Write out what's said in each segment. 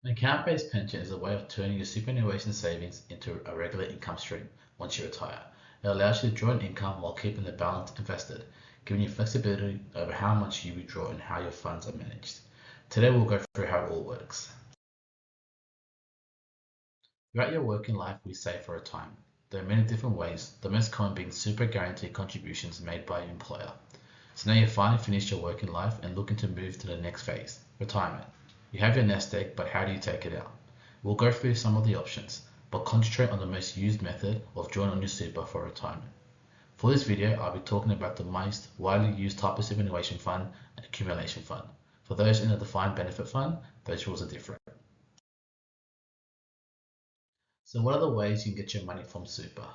An account-based pension is a way of turning your superannuation savings into a regular income stream once you retire. It allows you to draw an income while keeping the balance invested, giving you flexibility over how much you withdraw and how your funds are managed. Today we'll go through how it all works. Throughout your working life, we save for retirement. There are many different ways, the most common being super guaranteed contributions made by your employer. So now you've finally finished your working life and looking to move to the next phase, retirement. You have your nest egg, but how do you take it out? We'll go through some of the options, but concentrate on the most used method of drawing on your super for retirement. For this video, I'll be talking about the most widely used type of superannuation fund and accumulation fund. For those in a defined benefit fund, those rules are different. So what are the ways you can get your money from super?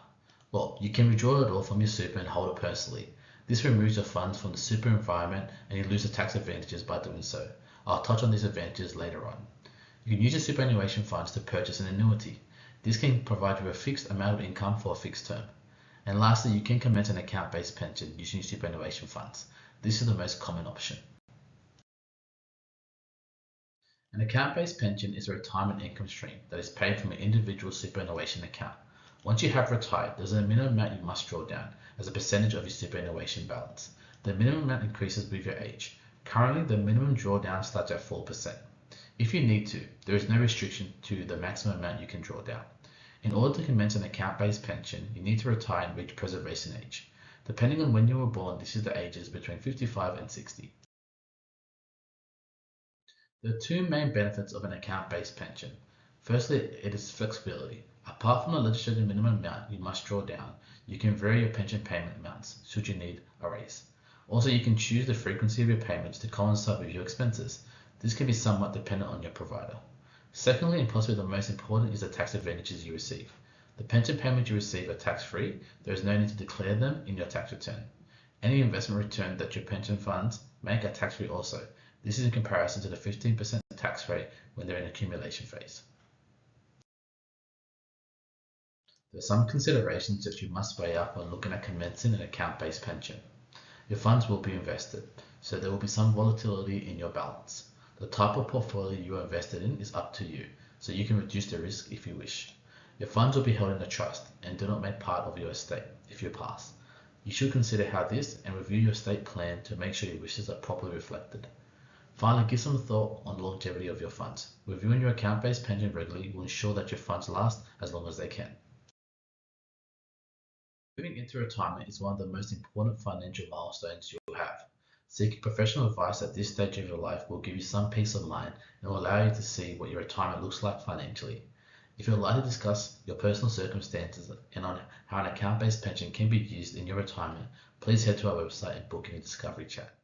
Well, you can withdraw it all from your super and hold it personally. This removes your funds from the super environment and you lose the tax advantages by doing so. I'll touch on these advantages later on. You can use your superannuation funds to purchase an annuity. This can provide you a fixed amount of income for a fixed term. And lastly, you can commence an account-based pension using your superannuation funds. This is the most common option. An account-based pension is a retirement income stream that is paid from an individual superannuation account. Once you have retired, there's a minimum amount you must draw down as a percentage of your superannuation balance. The minimum amount increases with your age. Currently, the minimum drawdown starts at 4%. If you need to, there is no restriction to the maximum amount you can draw down. In order to commence an account-based pension, you need to retire and reach preservation age. Depending on when you were born, this is the ages between 55 and 60. There are two main benefits of an account-based pension. Firstly, it is flexibility. Apart from the legislated minimum amount you must draw down, you can vary your pension payment amounts should you need a raise. Also, you can choose the frequency of your payments to coincide with your expenses. This can be somewhat dependent on your provider. Secondly, and possibly the most important, is the tax advantages you receive. The pension payments you receive are tax-free. There is no need to declare them in your tax return. Any investment return that your pension funds make are tax-free also. This is in comparison to the 15% tax rate when they're in accumulation phase. There are some considerations that you must weigh up when looking at commencing an account-based pension. Your funds will be invested, so there will be some volatility in your balance. The type of portfolio you are invested in is up to you, so you can reduce the risk if you wish. Your funds will be held in a trust and do not make part of your estate if you pass. You should consider how this and review your estate plan to make sure your wishes are properly reflected. Finally, give some thought on the longevity of your funds. Reviewing your account-based pension regularly will ensure that your funds last as long as they can. Moving into retirement is one of the most important financial milestones you'll have. Seeking professional advice at this stage of your life will give you some peace of mind and will allow you to see what your retirement looks like financially. If you'd like to discuss your personal circumstances and on how an account-based pension can be used in your retirement, please head to our website and book in a discovery chat.